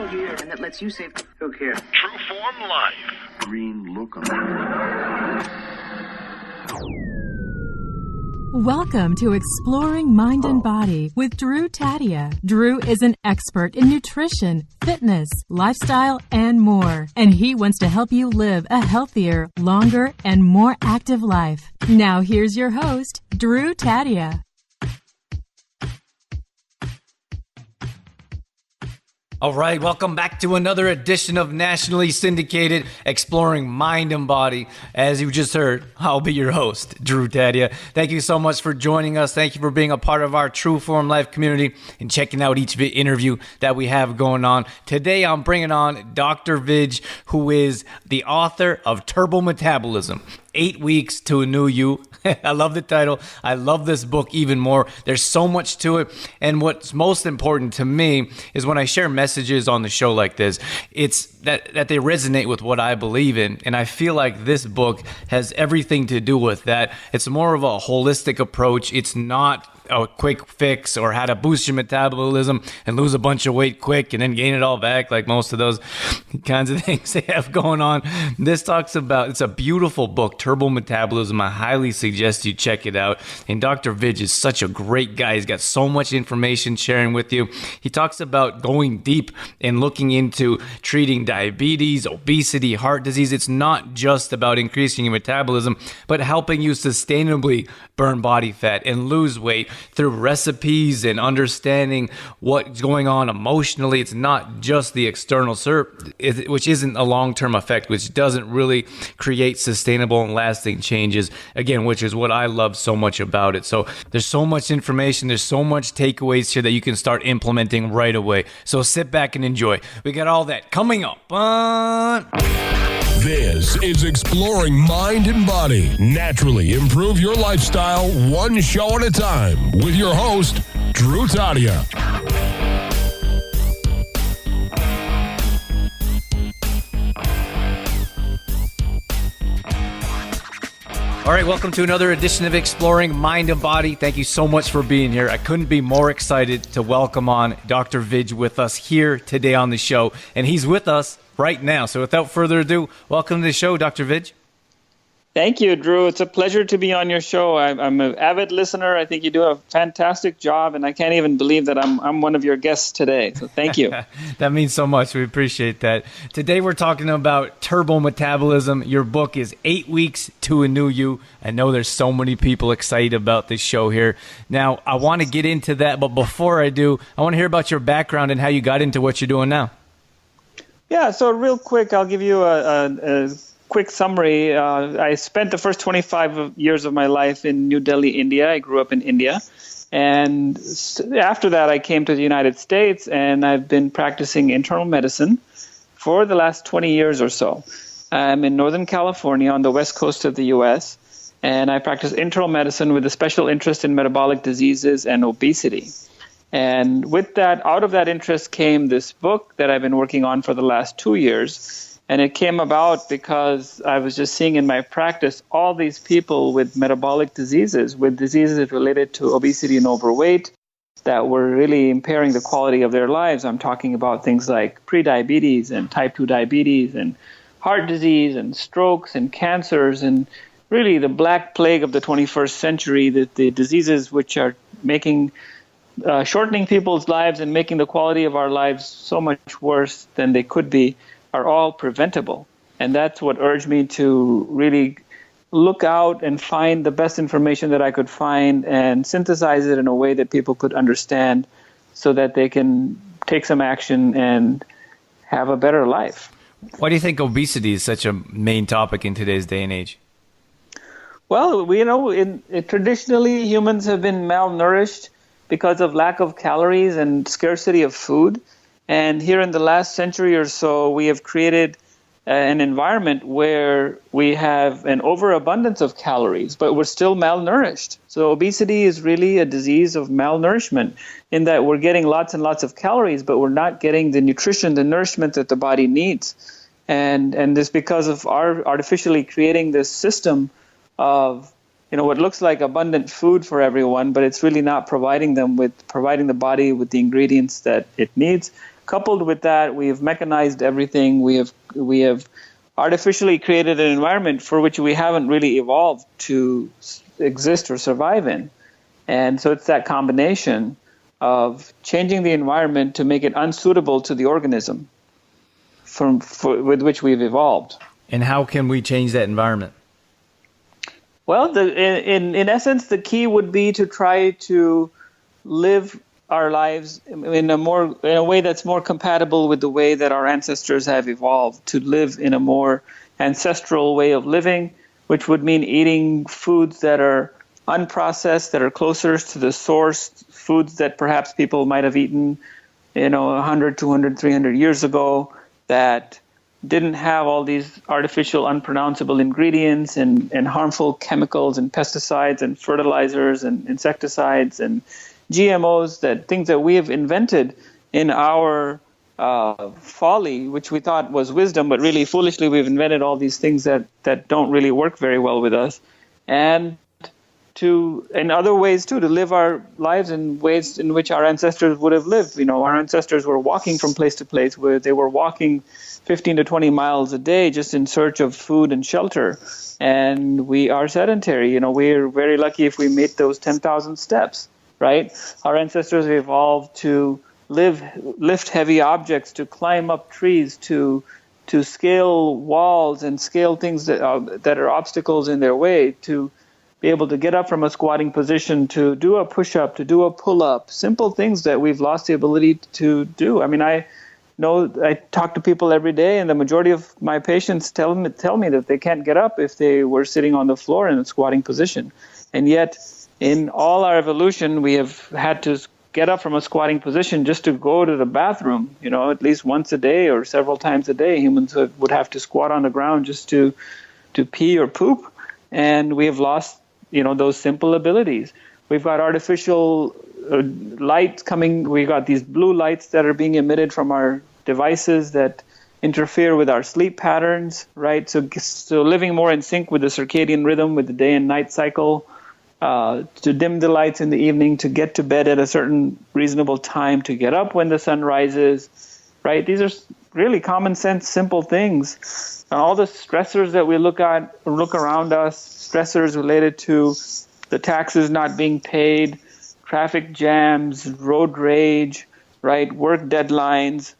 all here, and that lets you save. Look here. True Form Life. Green look on it. Welcome to Exploring Mind and Body with Drew Tadia. Drew is an expert in nutrition, fitness, lifestyle, and more. And he wants to help you live a healthier, longer, and more active life. Now here's your host, Drew Tadia. All right, welcome back to another edition of nationally syndicated Exploring Mind and Body. As you just heard, I'll be your host, Drew Tadia. Thank you so much for joining us. Thank you for being a part of our True Form Life community and checking out each interview that we have going on. Today, I'm bringing on Dr. Vij, who is the author of Turbo Metabolism, 8 Weeks to a New You. I love the title. I love this book even more. There's so much to it. And what's most important to me is when I share messages on the show like this, it's that they resonate with what I believe in. And I feel like this book has everything to do with that. It's more of a holistic approach. It's not a quick fix or how to boost your metabolism and lose a bunch of weight quick and then gain it all back like most of those kinds of things they have going on. This talks about, it's a beautiful book, Turbo Metabolism. I highly suggest you check it out. And Dr. Vij is such a great guy. He's got so much information sharing with you. He talks about going deep and looking into treating diabetes, obesity, heart disease. It's not just about increasing your metabolism, but helping you sustainably burn body fat and lose weight through recipes and understanding what's going on emotionally. It's not just the external which isn't a long-term effect, which doesn't really create sustainable and lasting changes, again, which is what I love so much about it. So there's so much information, there's so much takeaways here that you can start implementing right away. So sit back and enjoy. We got all that coming up on... This is Exploring Mind and Body. Naturally improve your lifestyle one show at a time with your host, Drew Tadia. All right, welcome to another edition of Exploring Mind and Body. Thank you so much for being here. I couldn't be more excited to welcome on Dr. Vij with us here today on the show, and he's with us right now. So without further ado, welcome to the show, Dr. Vij. Thank you, Drew. It's a pleasure to be on your show. I'm an avid listener. I think you do a fantastic job, and I can't even believe that I'm one of your guests today. So thank you. That means so much. We appreciate that. Today we're talking about Turbo Metabolism. Your book is 8 Weeks to a New You. I know there's so many people excited about this show here. Now, I want to get into that, but before I do, I want to hear about your background and how you got into what you're doing now. Yeah, so real quick, I'll give you a quick summary. I spent the first 25 years of my life in New Delhi, India. I grew up in India. And after that, I came to the United States, and I've been practicing internal medicine for the last 20 years or so. I'm in Northern California on the west coast of the U.S., and I practice internal medicine with a special interest in metabolic diseases and obesity. And with that, out of that interest came this book that I've been working on for the last 2 years. And it came about because I was just seeing in my practice all these people with metabolic diseases, with diseases related to obesity and overweight that were really impairing the quality of their lives. I'm talking about things like prediabetes and type 2 diabetes and heart disease and strokes and cancers and really the black plague of the 21st century, the diseases which are making shortening people's lives and making the quality of our lives so much worse than they could be, are all preventable. And that's what urged me to really look out and find the best information that I could find and synthesize it in a way that people could understand so that they can take some action and have a better life. Why do you think obesity is such a main topic in today's day and age? Well, traditionally humans have been malnourished because of lack of calories and scarcity of food. And here in the last century or so, we have created an environment where we have an overabundance of calories, but we're still malnourished. So obesity is really a disease of malnourishment in that we're getting lots and lots of calories, but we're not getting the nutrition, the nourishment that the body needs. And this because of our artificially creating this system of what looks like abundant food for everyone, but it's really not providing the body with the ingredients that it needs. Coupled with that, we have mechanized everything. We have artificially created an environment for which we haven't really evolved to exist or survive in. And so it's that combination of changing the environment to make it unsuitable to the organism with which we've evolved. And how can we change that environment? Well, in essence, the key would be to try to live our lives in a way that's more compatible with the way that our ancestors have evolved, to live in a more ancestral way of living, which would mean eating foods that are unprocessed, that are closer to the source, foods that perhaps people might have eaten, 100, 200, 300 years ago, that didn't have all these artificial, unpronounceable ingredients and harmful chemicals and pesticides and fertilizers and insecticides and GMOs, things that we have invented in our folly, which we thought was wisdom, but really foolishly we've invented all these things that don't really work very well with us. And in other ways too, to live our lives in ways in which our ancestors would have lived. Our ancestors were walking from place to place, where they were walking 15 to 20 miles a day just in search of food and shelter. And we are sedentary. We're very lucky if we make those 10,000 steps, right? Our ancestors evolved to lift heavy objects, to climb up trees, to scale walls and scale things that are obstacles in their way, to be able to get up from a squatting position, to do a push-up, to do a pull-up, simple things that we've lost the ability to do. I talk to people every day, and the majority of my patients tell me that they can't get up if they were sitting on the floor in a squatting position. And yet, in all our evolution, we have had to get up from a squatting position just to go to the bathroom. At least once a day or several times a day, humans would have to squat on the ground just to pee or poop. And we have lost, those simple abilities. We've got artificial lights coming. We've got these blue lights that are being emitted from our devices that interfere with our sleep patterns, right? So living more in sync with the circadian rhythm, with the day and night cycle, to dim the lights in the evening, to get to bed at a certain reasonable time, to get up when the sun rises, right? These are really common sense, simple things. And all the stressors that we look around us, stressors related to the taxes not being paid, traffic jams, road rage, right? Work deadlines.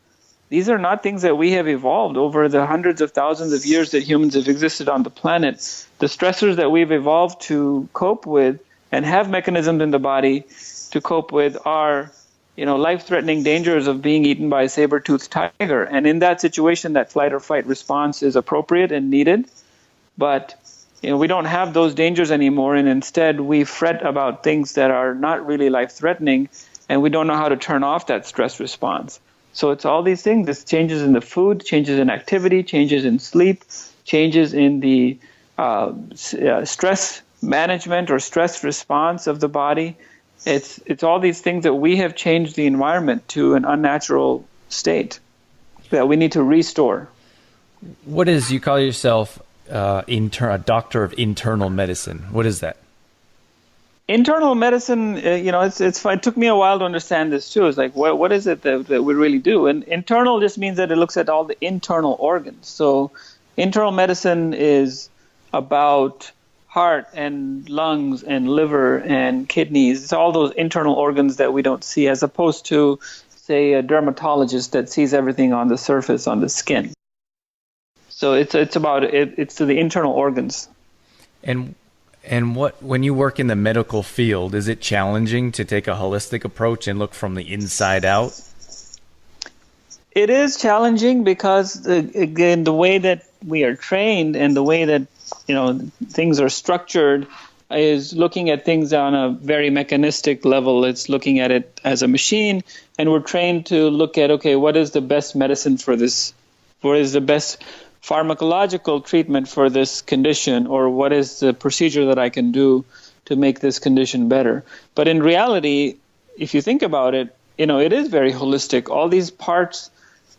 These are not things that we have evolved over the hundreds of thousands of years that humans have existed on the planet. The stressors that we've evolved to cope with and have mechanisms in the body to cope with are, life-threatening dangers of being eaten by a saber-toothed tiger. And in that situation, that flight or fight response is appropriate and needed. But we don't have those dangers anymore, and instead we fret about things that are not really life-threatening, and we don't know how to turn off that stress response. So it's all these things. It's changes in the food, changes in activity, changes in sleep, changes in the stress management or stress response of the body. It's all these things that we have changed the environment to an unnatural state that we need to restore. What is, you call yourself a doctor of internal medicine? What is that? Internal medicine, it's fine. It took me a while to understand this too. It's like, what is it that we really do? And internal just means that it looks at all the internal organs. So internal medicine is about heart and lungs and liver and kidneys. It's all those internal organs that we don't see, as opposed to, say, a dermatologist that sees everything on the surface, on the skin. So it's to the internal organs. And when you work in the medical field, is it challenging to take a holistic approach and look from the inside out? It is challenging because, again, the way that we are trained and the way that things are structured is looking at things on a very mechanistic level. It's looking at it as a machine, and we're trained to look at, okay, what is the best medicine for this? What is the best pharmacological treatment for this condition, or what is the procedure that I can do to make this condition better? But in reality, if you think about it, it is very holistic. All these parts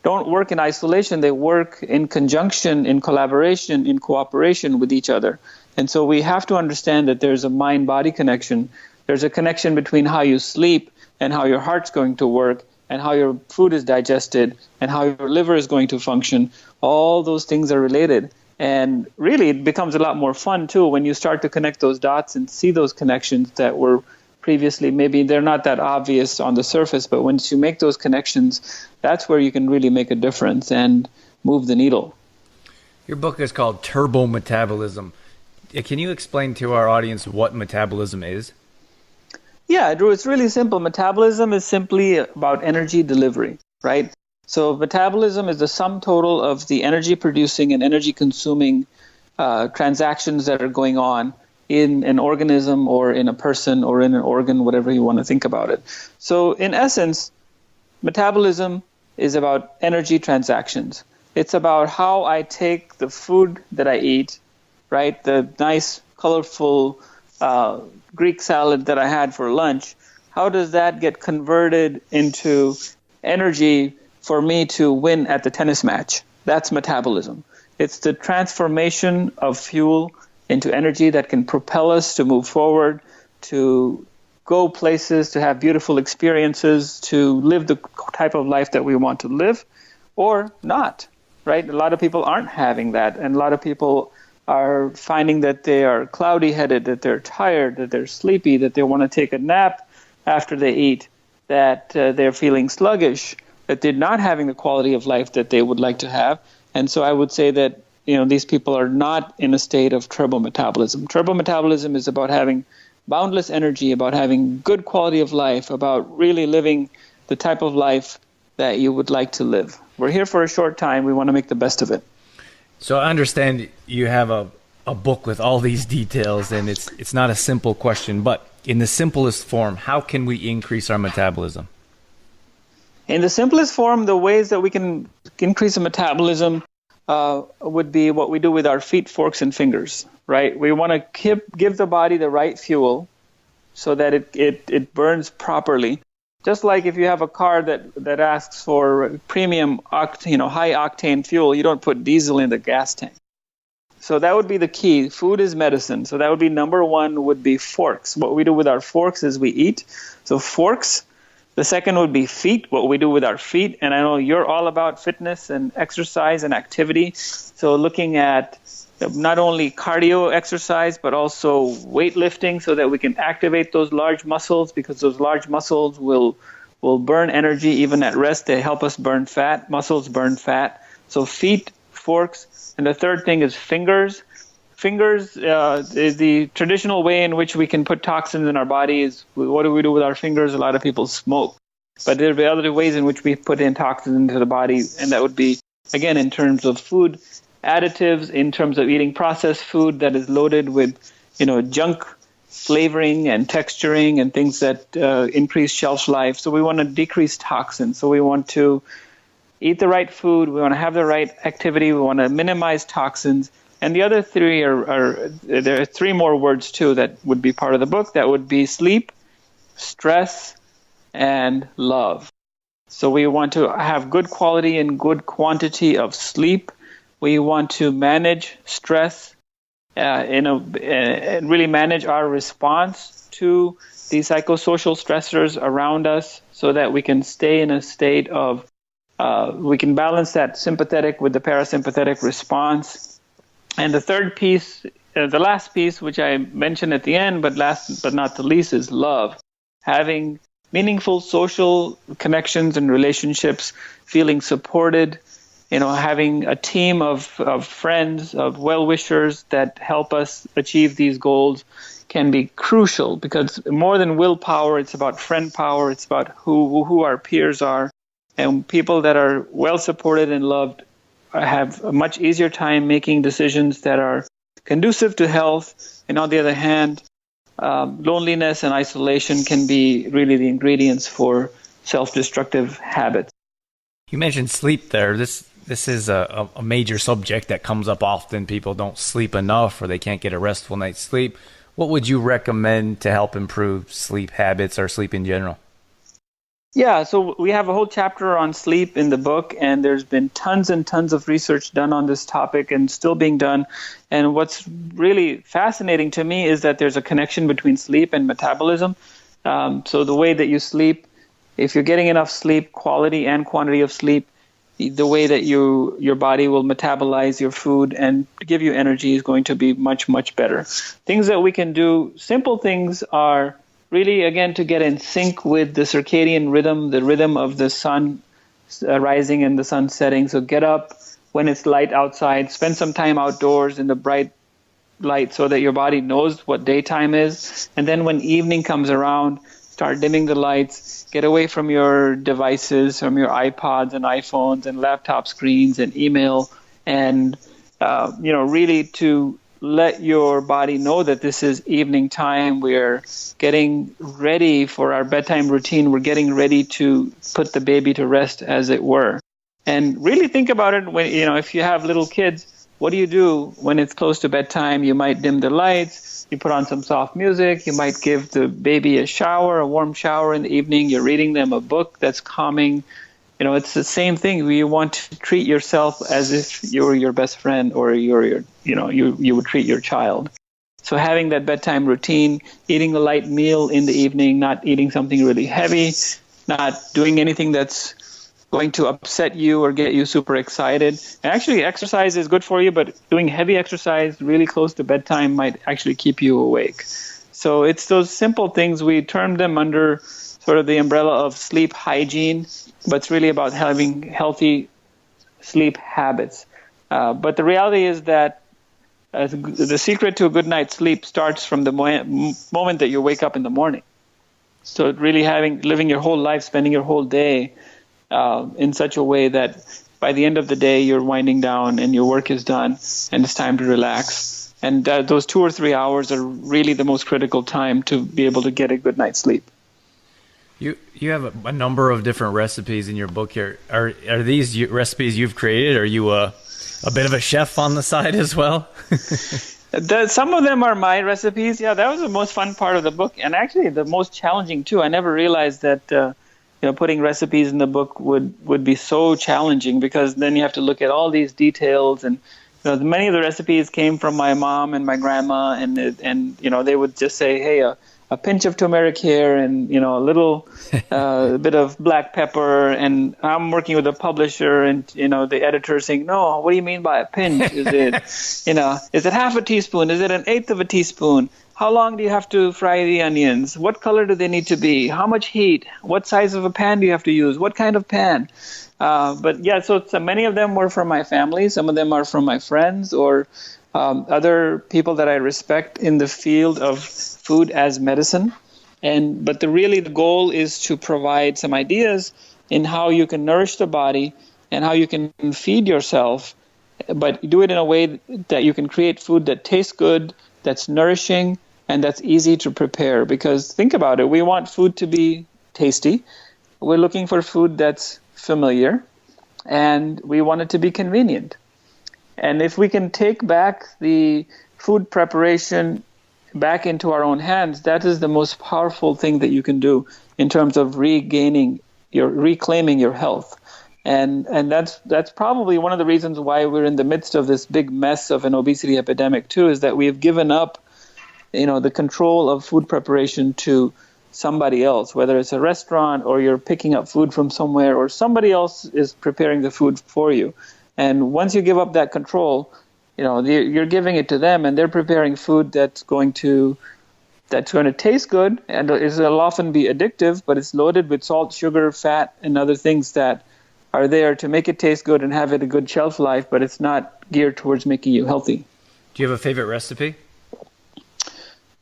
don't work in isolation. They work in conjunction, in collaboration, in cooperation with each other. And so we have to understand that there's a mind-body connection. There's a connection between how you sleep and how your heart's going to work and how your food is digested and how your liver is going to function. All those things are related. And really, it becomes a lot more fun, too, when you start to connect those dots and see those connections that were previously, maybe they're not that obvious on the surface, but once you make those connections, that's where you can really make a difference and move the needle. Your book is called Turbo Metabolism. Can you explain to our audience what metabolism is? Yeah, Drew, it's really simple. Metabolism is simply about energy delivery, right? So metabolism is the sum total of the energy producing and energy consuming transactions that are going on in an organism or in a person or in an organ, whatever you want to think about it. So in essence, metabolism is about energy transactions. It's about how I take the food that I eat, right? The nice, colorful Greek salad that I had for lunch. How does that get converted into energy for me to win at the tennis match? That's metabolism. It's the transformation of fuel into energy that can propel us to move forward, to go places, to have beautiful experiences, to live the type of life that we want to live, or not, right? A lot of people aren't having that, and a lot of people are finding that they are cloudy-headed, that they're tired, that they're sleepy, that they want to take a nap after they eat, that they're feeling sluggish, that they're not having the quality of life that they would like to have. And so I would say that these people are not in a state of turbo metabolism. Turbo metabolism is about having boundless energy, about having good quality of life, about really living the type of life that you would like to live. We're here for a short time. We want to make the best of it. So I understand you have a book with all these details, and it's not a simple question, but in the simplest form, how can we increase our metabolism? In the simplest form, the ways that we can increase the metabolism would be what we do with our feet, forks, and fingers, right? We want to give the body the right fuel so that it burns properly. Just like if you have a car that asks for premium high octane fuel, you don't put diesel in the gas tank. So that would be the key. Food is medicine. So that would be number one would be forks. What we do with our forks is we eat. So forks. The second would be feet, what we do with our feet. And I know you're all about fitness and exercise and activity. So looking at not only cardio exercise, but also weightlifting so that we can activate those large muscles, because those large muscles will burn energy even at rest. They help us burn fat. Muscles burn fat. So feet, forks. And the third thing is fingers. Fingers is the traditional way in which we can put toxins in our bodies. What do we do with our fingers? A lot of people smoke. But there will be other ways in which we put in toxins into the body, and that would be, again, in terms of food additives, in terms of eating processed food that is loaded with, junk flavoring and texturing and things that increase shelf life. So we want to decrease toxins. So we want to eat the right food. We want to have the right activity. We want to minimize toxins. And the other three there are three more words, too, that would be part of the book. That would be sleep, stress, and love. So we want to have good quality and good quantity of sleep. We want to manage stress and really manage our response to these psychosocial stressors around us so that we can stay in a state of, we can balance that sympathetic with the parasympathetic response. And the third piece, the last piece, which I mentioned at the end, but last but not the least, is love. Having meaningful social connections and relationships, feeling supported, having a team of friends, of well-wishers that help us achieve these goals can be crucial, because more than willpower, it's about friend power. It's about who our peers are. And people that are well supported and loved have a much easier time making decisions that are conducive to health. And on the other hand, loneliness and isolation can be really the ingredients for self-destructive habits. You mentioned sleep there. This is a major subject that comes up often. People don't sleep enough or they can't get a restful night's sleep. What would you recommend to help improve sleep habits or sleep in general? Yeah, so we have a whole chapter on sleep in the book, and there's been tons and tons of research done on this topic and still being done. And what's really fascinating to me is that there's a connection between sleep and metabolism. So the way that you sleep, if you're getting enough sleep, quality and quantity of sleep, the way that your body will metabolize your food and give you energy is going to be much, much better. Things that we can do, simple things are really, again, to get in sync with the circadian rhythm, the rhythm of the sun rising and the sun setting. So get up when it's light outside, spend some time outdoors in the bright light so that your body knows what daytime is. And then when evening comes around, start dimming the lights, get away from your devices, from your iPods and iPhones and laptop screens and email, and really to let your body know that this is evening time. We're getting ready for our bedtime routine. We're getting ready to put the baby to rest, as it were. And really think about it when, if you have little kids, what do you do when it's close to bedtime? You might dim the lights, you put on some soft music, you might give the baby a warm shower in the evening, you're reading them a book that's calming. It's the same thing. You want to treat yourself as if you're your best friend, or you would treat your child. So having that bedtime routine, eating a light meal in the evening, not eating something really heavy, not doing anything that's going to upset you or get you super excited. And actually, exercise is good for you, but doing heavy exercise really close to bedtime might actually keep you awake. So it's those simple things. We term them under sort of the umbrella of sleep hygiene, but it's really about having healthy sleep habits. But the reality is that the secret to a good night's sleep starts from the moment that you wake up in the morning. So really living your whole life, spending your whole day in such a way that by the end of the day you're winding down and your work is done and it's time to relax. And those 2 or 3 hours are really the most critical time to be able to get a good night's sleep. You have a number of different recipes in your book here. Are these recipes you've created? Are you a bit of a chef on the side as well? Some of them are my recipes. Yeah, that was the most fun part of the book, and actually the most challenging too. I never realized that putting recipes in the book would be so challenging, because then you have to look at all these details, and many of the recipes came from my mom and my grandma, and they would just say, hey, a pinch of turmeric here, and a little bit of black pepper. And I'm working with a publisher, and the editor saying, no, what do you mean by a pinch? Is it is it half a teaspoon? Is it an eighth of a teaspoon? How long do you have to fry the onions? What color do they need to be? How much heat? What size of a pan do you have to use? What kind of pan? But yeah, so many of them were from my family. Some of them are from my friends or other people that I respect in the field of food as medicine. But the goal is to provide some ideas in how you can nourish the body and how you can feed yourself, but do it in a way that you can create food that tastes good, that's nourishing, and that's easy to prepare. Because think about it, we want food to be tasty. We're looking for food that's familiar, and we want it to be convenient. And if we can take back the food preparation back into our own hands, that is the most powerful thing that you can do in terms of reclaiming your health. And that's probably one of the reasons why we're in the midst of this big mess of an obesity epidemic too, is that we have given up, the control of food preparation to somebody else, whether it's a restaurant or you're picking up food from somewhere or somebody else is preparing the food for you. And once you give up that control, you're giving it to them, and they're preparing food that's going to taste good, and it'll often be addictive, but it's loaded with salt, sugar, fat, and other things that are there to make it taste good and have it a good shelf life, but it's not geared towards making you healthy. Do you have a favorite recipe?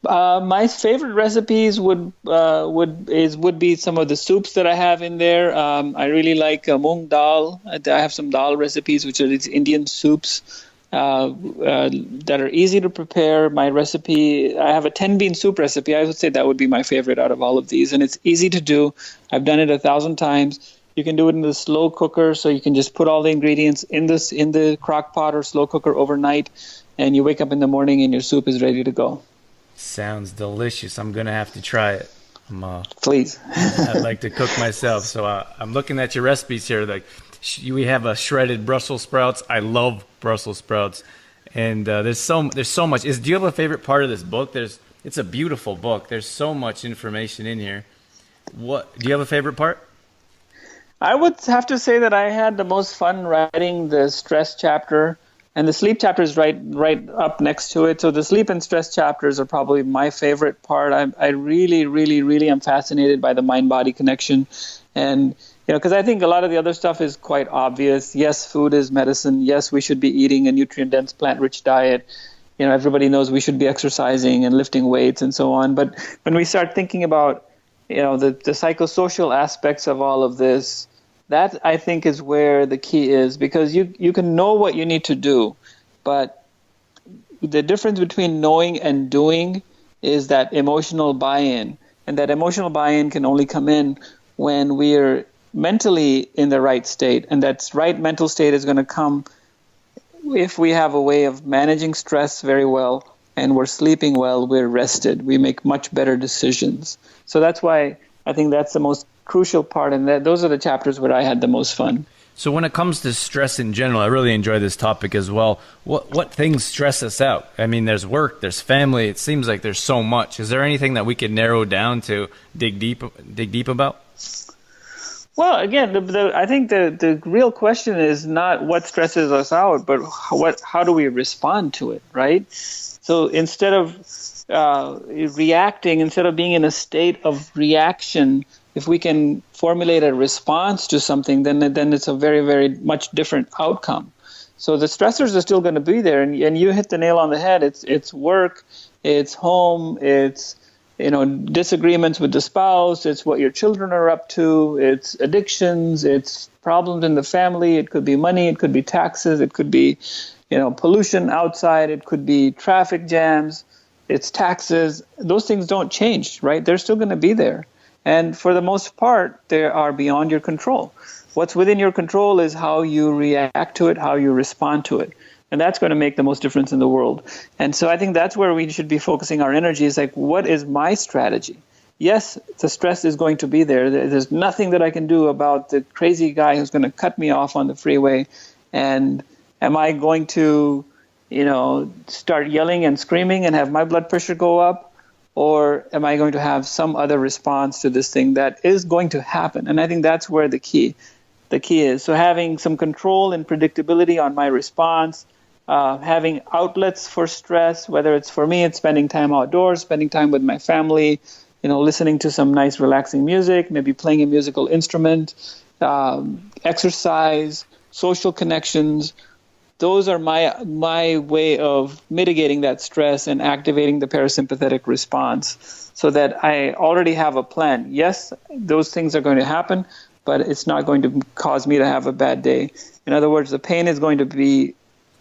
My favorite recipes would be some of the soups that I have in there. I really like moong dal. I have some dal recipes, which are these Indian soups that are easy to prepare. My recipe, I have a 10-bean soup recipe. I would say that would be my favorite out of all of these, and it's easy to do. I've done it 1,000 times. You can do it in the slow cooker, so you can just put all the ingredients in the crock pot or slow cooker overnight, and you wake up in the morning and your soup is ready to go. Sounds delicious. I'm going to have to try it. Please. I'd like to cook myself. So I'm looking at your recipes here. Like we have a shredded Brussels sprouts. I love Brussels sprouts. And there's so much. Do you have a favorite part of this book? It's a beautiful book. There's so much information in here. Do you have a favorite part? I would have to say that I had the most fun writing the stress chapter, and the sleep chapter is right up next to it. So the sleep and stress chapters are probably my favorite part. I really, really, really am fascinated by the mind-body connection, and because I think a lot of the other stuff is quite obvious. Yes, food is medicine. Yes, we should be eating a nutrient-dense, plant-rich diet. Everybody knows we should be exercising and lifting weights and so on. But when we start thinking about the psychosocial aspects of all of this, that I think is where the key is, because you can know what you need to do, but the difference between knowing and doing is that emotional buy-in, and that emotional buy-in can only come in when we're mentally in the right state, and that right mental state is going to come if we have a way of managing stress very well and we're sleeping well, we're rested, we make much better decisions. So that's why I think that's the most crucial part, and those are the chapters where I had the most fun. So when it comes to stress in general, I really enjoy this topic as well. What things stress us out? I mean, there's work, there's family. It seems like there's so much. Is there anything that we could narrow down to dig deep about? Well, again, I think the real question is not what stresses us out, but how do we respond to it, right? So instead of reacting, instead of being in a state of reaction, if we can formulate a response to something, then it's a very, very much different outcome. So the stressors are still going to be there, and you hit the nail on the head. It's work, it's home, it's disagreements with the spouse, it's what your children are up to, it's addictions, it's problems in the family, it could be money, it could be taxes, it could be pollution outside, it could be traffic jams, it's taxes. Those things don't change, right? They're still going to be there. And for the most part, they are beyond your control. What's within your control is how you react to it, how you respond to it. And that's going to make the most difference in the world. And so I think that's where we should be focusing our energy, is like, what is my strategy? Yes, the stress is going to be there. There's nothing that I can do about the crazy guy who's going to cut me off on the freeway. And am I going to, start yelling and screaming and have my blood pressure go up? Or am I going to have some other response to this thing that is going to happen? And I think that's where the key is. So having some control and predictability on my response, having outlets for stress, whether it's for me, it's spending time outdoors, spending time with my family, listening to some nice relaxing music, maybe playing a musical instrument, exercise, social connections. Those are my way of mitigating that stress and activating the parasympathetic response, so that I already have a plan. Yes, those things are going to happen, but it's not going to cause me to have a bad day. In other words, the pain is going to be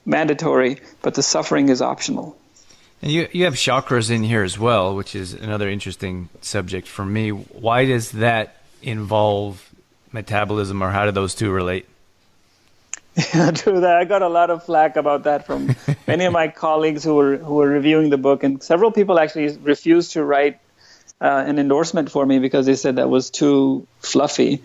mandatory, but the suffering is optional. And you have chakras in here as well, which is another interesting subject for me. Why does that involve metabolism, or how do those two relate? Yeah, true that. I got a lot of flack about that from many of my colleagues who were reviewing the book, and several people actually refused to write an endorsement for me because they said that was too fluffy.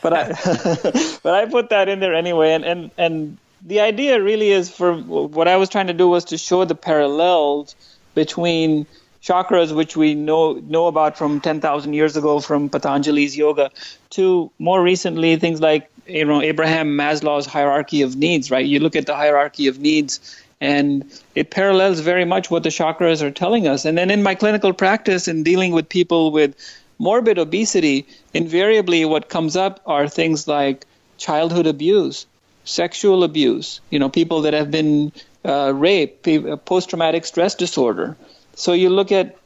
but I put that in there anyway, and the idea really is, for what I was trying to do was to show the parallels between chakras, which we know about from 10,000 years ago from Patanjali's yoga, to more recently things like Abraham Maslow's hierarchy of needs, right? You look at the hierarchy of needs, and it parallels very much what the chakras are telling us. And then in my clinical practice, in dealing with people with morbid obesity, invariably what comes up are things like childhood abuse, sexual abuse, people that have been raped, post-traumatic stress disorder. So you look at,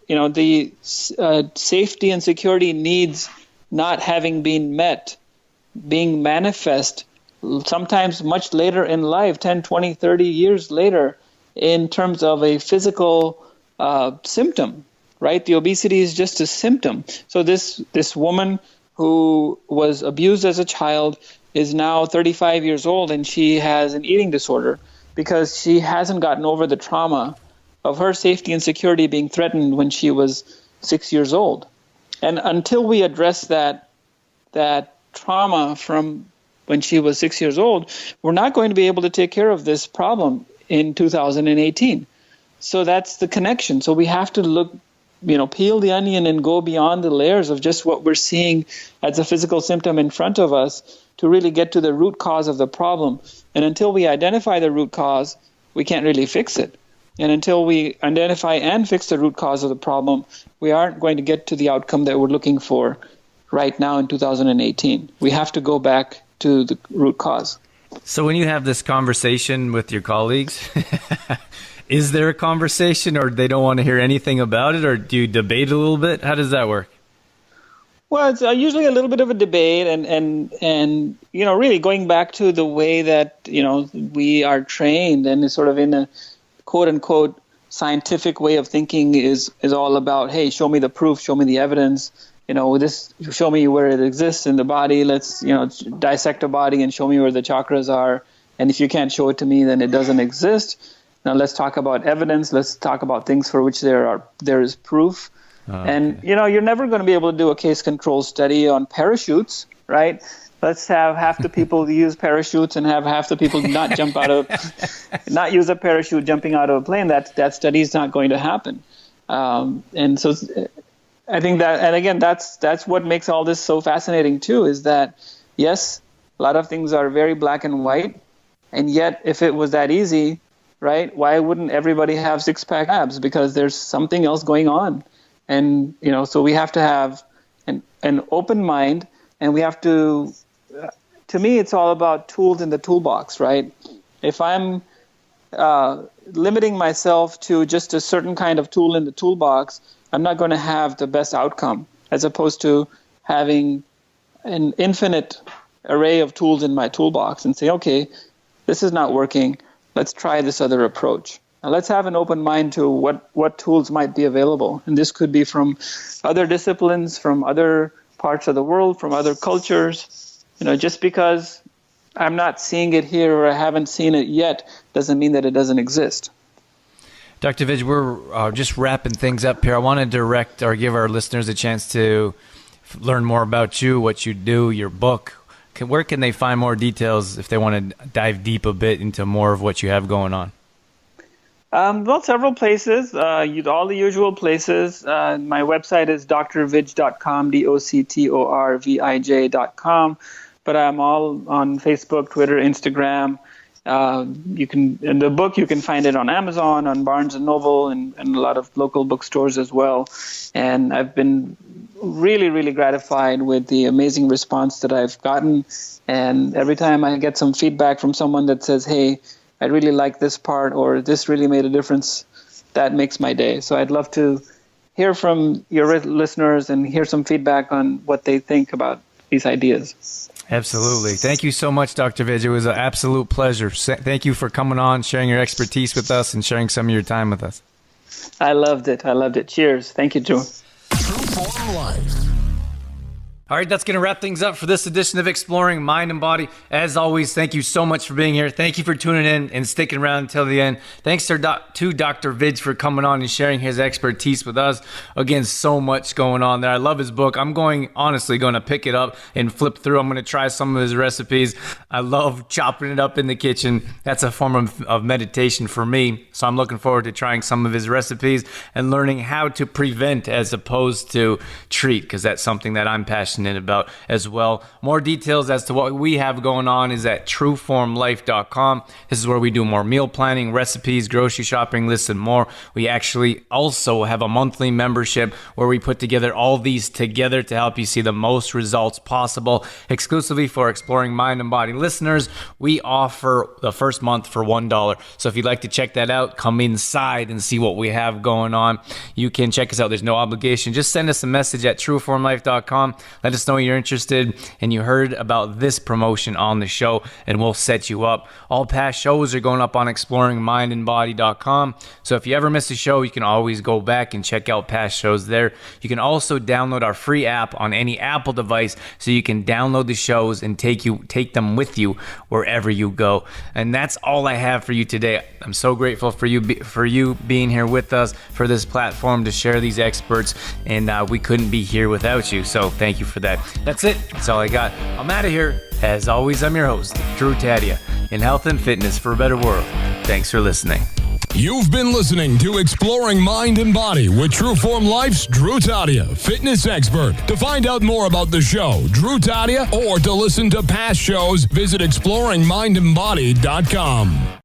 the safety and security needs not having been met, being manifest sometimes much later in life, 10, 20, 30 years later, in terms of a physical symptom, right? The obesity is just a symptom. So this woman who was abused as a child is now 35 years old, and she has an eating disorder because she hasn't gotten over the trauma of her safety and security being threatened when she was 6 years old. And until we address that trauma from when she was 6 years old, we're not going to be able to take care of this problem in 2018. So that's the connection. So we have to look, peel the onion and go beyond the layers of just what we're seeing as a physical symptom in front of us to really get to the root cause of the problem. And until we identify the root cause, we can't really fix it. And until we identify and fix the root cause of the problem, we aren't going to get to the outcome that we're looking for right now in 2018. We have to go back to the root cause. So when you have this conversation with your colleagues, is there a conversation, or they don't want to hear anything about it, or do you debate a little bit? How does that work? Well, it's usually a little bit of a debate, and really going back to the way that we are trained, and it's sort of in a quote unquote scientific way of thinking is all about, hey, show me the proof, show me the evidence. This, show me where it exists in the body. Let's, dissect a body and show me where the chakras are. And if you can't show it to me, then it doesn't exist. Now let's talk about evidence. Let's talk about things for which there is proof. And, you're never going to be able to do a case control study on parachutes, right? Let's have half the people use parachutes and have half the people not not use a parachute jumping out of a plane. That study is not going to happen. And so I think that, and again, that's what makes all this so fascinating too, is that, yes, a lot of things are very black and white, and yet if it was that easy, right, why wouldn't everybody have six-pack abs? Because there's something else going on. And, so we have to have an open mind, and we have to me, it's all about tools in the toolbox, right? If I'm limiting myself to just a certain kind of tool in the toolbox, I'm not going to have the best outcome, as opposed to having an infinite array of tools in my toolbox and say, okay, this is not working. Let's try this other approach. Now, let's have an open mind to what tools might be available. And this could be from other disciplines, from other parts of the world, from other cultures. Just because I'm not seeing it here or I haven't seen it yet doesn't mean that it doesn't exist. Dr. Vij, we're just wrapping things up here. I want to direct or give our listeners a chance to learn more about you, what you do, your book. Where can they find more details if they want to dive deep a bit into more of what you have going on? Well, several places, all the usual places. My website is drvij.com, doctorvij.com. But I'm all on Facebook, Twitter, Instagram. In the book, you can find it on Amazon, on Barnes & Noble, and a lot of local bookstores as well. And I've been really, really gratified with the amazing response that I've gotten. And every time I get some feedback from someone that says, hey, I really like this part, or this really made a difference, that makes my day. So I'd love to hear from your listeners and hear some feedback on what they think about these ideas. Absolutely. Thank you so much, Dr. Vij. It was an absolute pleasure. Thank you for coming on, sharing your expertise with us, and sharing some of your time with us. I loved it. Cheers. Thank you, Drew. True Form Life. All right, that's going to wrap things up for this edition of Exploring Mind and Body. As always, thank you so much for being here. Thank you for tuning in and sticking around until the end. Thanks to Dr. Vij for coming on and sharing his expertise with us. Again, so much going on there. I love his book. I'm honestly going to pick it up and flip through. I'm going to try some of his recipes. I love chopping it up in the kitchen. That's a form of meditation for me. So I'm looking forward to trying some of his recipes and learning how to prevent as opposed to treat, because that's something that I'm passionate about as well. More details as to what we have going on is at trueformlife.com. This is where we do more meal planning, recipes, grocery shopping lists, and more. We actually also have a monthly membership where we put together all these together to help you see the most results possible. Exclusively for Exploring Mind and Body listeners, we offer the first month for $1. So if you'd like to check that out, come inside and see what we have going on. You can check us out. There's no obligation. Just send us a message at trueformlife.com. let us know you're interested and you heard about this promotion on the show, and we'll set you up. All past shows are going up on exploringmindandbody.com. So if you ever miss a show, you can always go back and check out past shows there. You can also download our free app on any Apple device, so you can download the shows and take them with you wherever you go. And that's all I have for you today. I'm so grateful for you being here with us, for this platform to share these experts, and we couldn't be here without you. So thank you for that. That's it. That's all I got. I'm out of here. As always, I'm your host, Drew Tadia, in health and fitness for a better world. Thanks for listening. You've been listening to Exploring Mind and Body with Trueform Life's Drew Tadia, fitness expert. To find out more about the show, Drew Tadia, or to listen to past shows, visit exploringmindandbody.com.